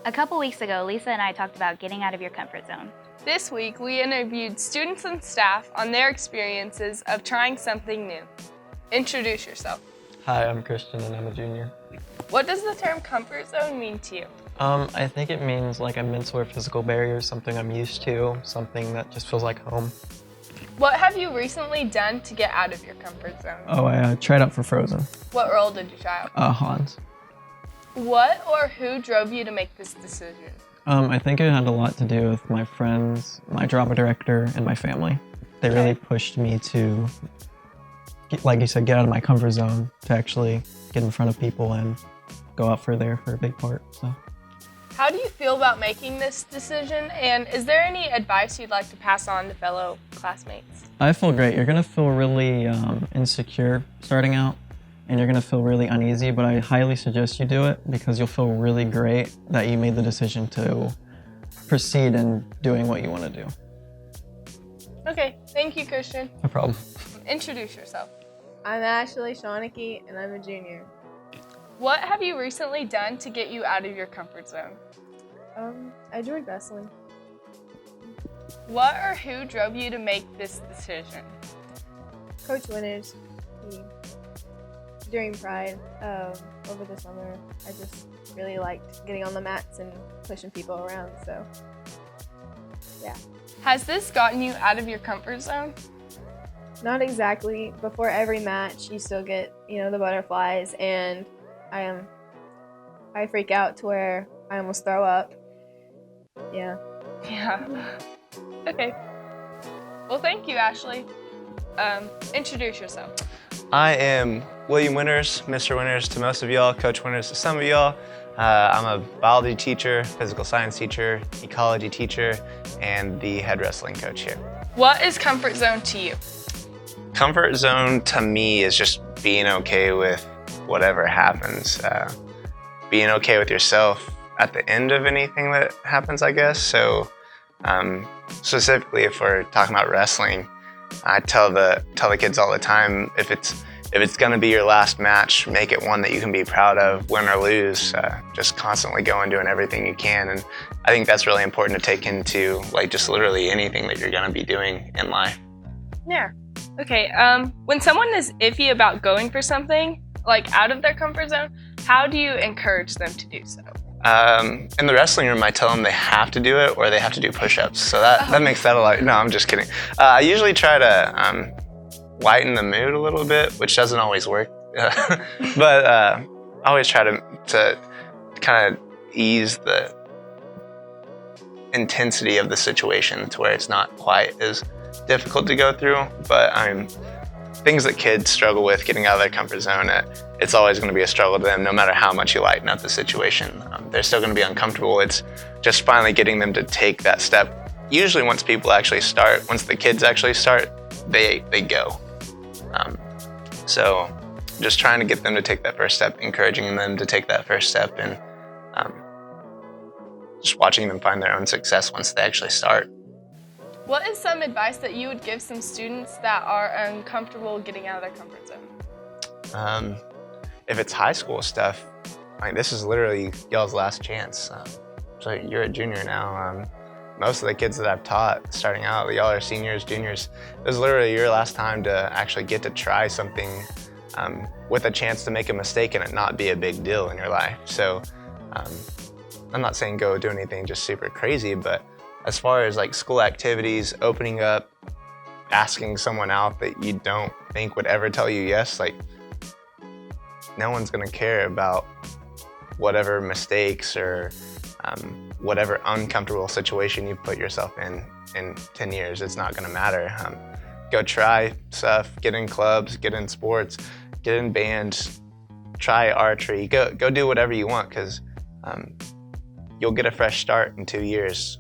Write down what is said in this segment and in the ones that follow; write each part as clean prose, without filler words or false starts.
A couple weeks ago, Lisa and I talked about getting out of your comfort zone. This week, we interviewed students and staff on their experiences of trying something new. Introduce yourself. Hi, I'm Christian and I'm a junior. What does the term comfort zone mean to you? I think it means like a mental or physical barrier, something I'm used to, something that just feels like home. What have you recently done to get out of your comfort zone? Oh, I tried out for Frozen. What role did you try out? Hans. What or who drove you to make this decision? I think it had a lot to do with my friends, my drama director, and my family. They really pushed me to, like you said, get out of my comfort zone, to actually get in front of people and go out for a big part. So. How do you feel about making this decision, and is there any advice you'd like to pass on to fellow classmates? I feel great. You're gonna feel really insecure starting out, and you're gonna feel really uneasy, but I highly suggest you do it because you'll feel really great that you made the decision to proceed in doing what you wanna do. Okay, thank you, Christian. No problem. Introduce yourself. I'm Ashley Shawneke, and I'm a junior. What have you recently done to get you out of your comfort zone? I joined wrestling. What or who drove you to make this decision? Coach Winters, during Pride, over the summer, I just really liked getting on the mats and pushing people around, so yeah. Has this gotten you out of your comfort zone? Not exactly. Before every match, you still get, the butterflies, and I freak out to where I almost throw up. Yeah. Yeah. Okay. Well, thank you, Ashley. Introduce yourself. I am William Winters, Mr. Winters to most of y'all, Coach Winters to some of y'all. I'm a biology teacher, physical science teacher, ecology teacher, and the head wrestling coach here. What is comfort zone to you? Comfort zone to me is just being okay with whatever happens. Being okay with yourself at the end of anything that happens, I guess. So specifically if we're talking about wrestling, I tell the kids all the time, if it's gonna be your last match, make it one that you can be proud of, win or lose. Just constantly go and doing everything you can. And I think that's really important to take into like just literally anything that you're gonna be doing in life. Yeah. Okay, when someone is iffy about going for something, like out of their comfort zone, how do you encourage them to do so? In the wrestling room, I tell them they have to do it or they have to do push-ups. So that makes that a lot. No, I'm just kidding. I usually try to lighten the mood a little bit, which doesn't always work. But I always try to kind of ease the intensity of the situation to where it's not quite as difficult to go through. But things that kids struggle with, getting out of their comfort zone, it's always going to be a struggle to them no matter how much you lighten up the situation. They're still going to be uncomfortable. It's just finally getting them to take that step. Usually once people actually start, once the kids actually start, they go. So just trying to get them to take that first step, encouraging them to take that first step, and just watching them find their own success once they actually start. What is some advice that you would give some students that are uncomfortable getting out of their comfort zone? If it's high school stuff, this is literally y'all's last chance. So you're a junior now. Most of the kids that I've taught starting out, y'all are seniors, juniors. This is literally your last time to actually get to try something with a chance to make a mistake and it not be a big deal in your life. So I'm not saying go do anything just super crazy, but as far as like school activities, opening up, asking someone out that you don't think would ever tell you yes, like no one's gonna care about whatever mistakes or whatever uncomfortable situation you put yourself in 10 years. It's not gonna matter. Go try stuff, get in clubs, get in sports, get in bands, try archery, go do whatever you want, because you'll get a fresh start in 2 years.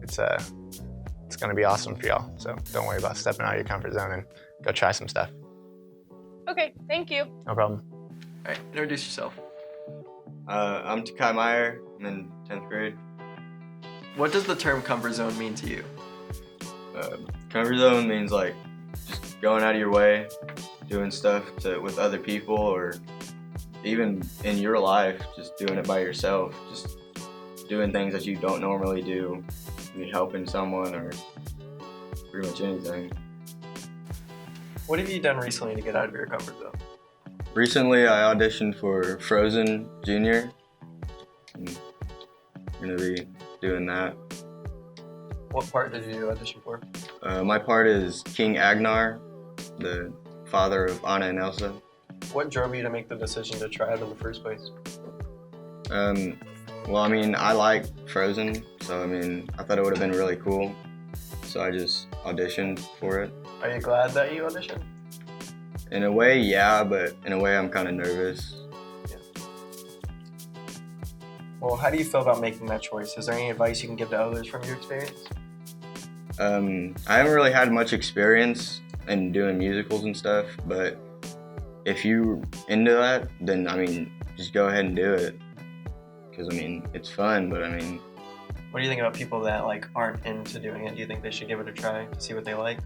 It's gonna be awesome for y'all. So don't worry about stepping out of your comfort zone and go try some stuff. Okay, thank you. No problem. All right, introduce yourself. I'm Takei Meyer. I'm in 10th grade. What does the term comfort zone mean to you? Comfort zone means like just going out of your way, doing stuff with other people, or even in your life, just doing it by yourself. Just just doing things that you don't normally do, maybe helping someone or pretty much anything. What have you done recently to get out of your comfort zone? Recently, I auditioned for Frozen Junior. I'm gonna be doing that. What part did you audition for? My part is King Agnar, the father of Anna and Elsa. What drove you to make the decision to try it in the first place? Well, I mean, I like Frozen, so I mean, I thought it would have been really cool. So I just auditioned for it. Are you glad that you auditioned? In a way, yeah, but in a way, I'm kind of nervous. Well, how do you feel about making that choice? Is there any advice you can give to others from your experience? I haven't really had much experience in doing musicals and stuff, but if you're into that, then I mean, just go ahead and do it. Because I mean, it's fun, but I mean, What do you think about people that aren't into doing it? Do you think they should give it a try to see what they like?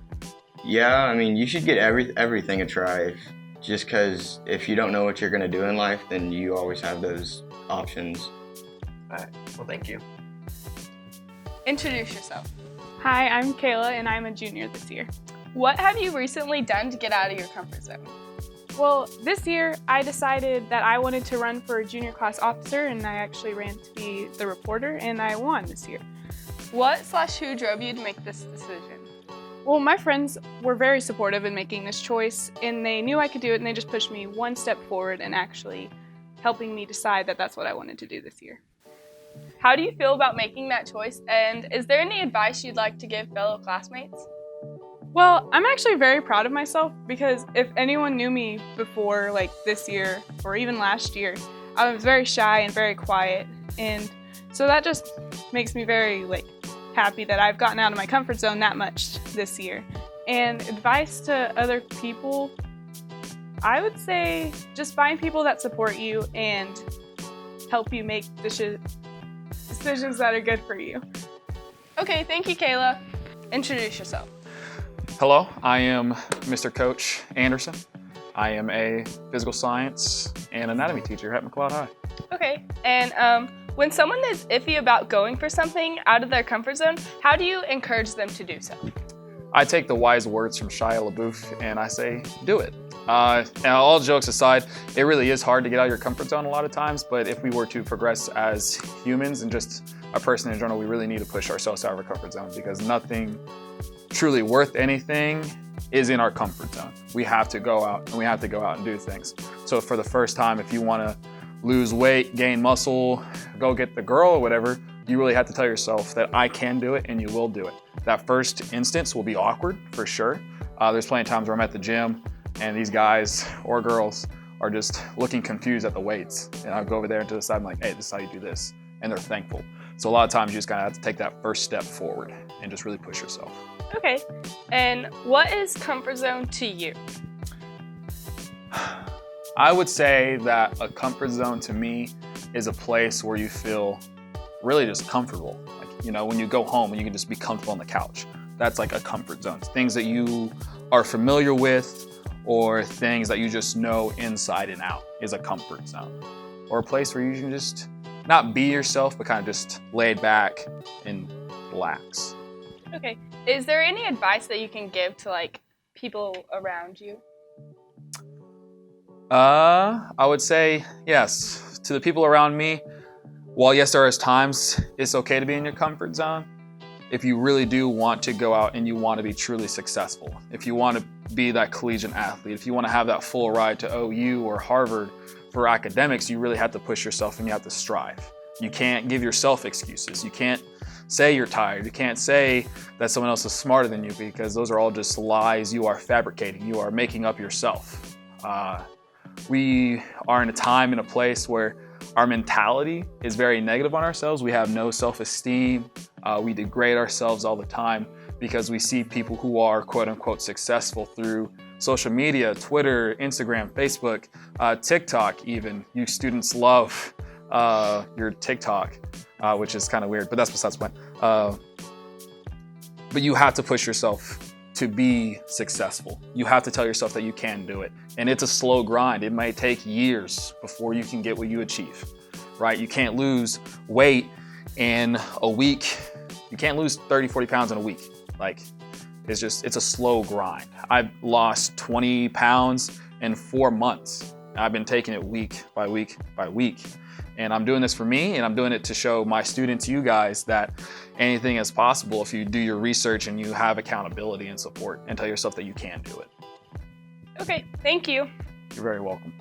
yeah, I mean, you should get everything a try. Just because if you don't know what you're gonna do in life, then you always have those options. All right. Well, thank you. Introduce yourself. Hi, I'm Kayla and I'm a junior this year. What have you recently done to get out of your comfort zone? Well, this year I decided that I wanted to run for junior class officer and I actually ran to be the reporter and I won this year. What/who drove you to make this decision? Well, my friends were very supportive in making this choice and they knew I could do it and they just pushed me one step forward and actually helping me decide that that's what I wanted to do this year. How do you feel about making that choice? And is there any advice you'd like to give fellow classmates? Well, I'm actually very proud of myself because if anyone knew me before this year or even last year, I was very shy and very quiet. And so that just makes me very happy that I've gotten out of my comfort zone that much this year. And advice to other people, I would say just find people that support you and help you make decisions that are good for you. Okay, thank you, Kayla. Introduce yourself. Hello, I am Mr. Coach Anderson. I am a physical science and anatomy teacher at McLeod High. Okay, and when someone is iffy about going for something out of their comfort zone, how do you encourage them to do so? I take the wise words from Shia LaBeouf and I say, do it. And all jokes aside, it really is hard to get out of your comfort zone a lot of times, but if we were to progress as humans and just a person in general, we really need to push ourselves out of our comfort zone because nothing truly worth anything is in our comfort zone. We have to go out and we have to go out and do things. So for the first time, if you want to lose weight, gain muscle, go get the girl or whatever, you really have to tell yourself that I can do it and you will do it. That first instance will be awkward for sure. There's plenty of times where I'm at the gym and these guys or girls are just looking confused at the weights. And I'll go over there and to the side, I'm like, hey, this is how you do this. And they're thankful. So a lot of times you just kind of have to take that first step forward and just really push yourself. Okay, and what is comfort zone to you? I would say that a comfort zone to me is a place where you feel really just comfortable. When you go home and you can just be comfortable on the couch. That's like a comfort zone. Things that you are familiar with or things that you just know inside and out is a comfort zone. Or a place where you can just not be yourself, but kind of just laid back and relax. Okay, is there any advice that you can give to people around you? I would say yes. To the people around me, while yes, there is times it's okay to be in your comfort zone, if you really do want to go out and you want to be truly successful, if you want to be that collegiate athlete, if you want to have that full ride to OU or Harvard for academics, you really have to push yourself and you have to strive. You can't give yourself excuses. You can't say you're tired. You can't say that someone else is smarter than you because those are all just lies you are fabricating. You are making up yourself. We are in a time and a place where our mentality is very negative on ourselves. We have no self-esteem. We degrade ourselves all the time because we see people who are quote unquote successful through social media, Twitter, Instagram, Facebook, TikTok even. You students love your TikTok, which is kind of weird, but that's besides the point. But you have to push yourself to be successful. You have to tell yourself that you can do it. And it's a slow grind. It may take years before you can get what you achieve, right? You can't lose weight in a week, you can't lose 30, 40 pounds in a week. Like, it's a slow grind. I've lost 20 pounds in 4 months. I've been taking it week by week by week. And I'm doing this for me, and I'm doing it to show my students, you guys, that anything is possible if you do your research and you have accountability and support and tell yourself that you can do it. Okay, thank you. You're very welcome.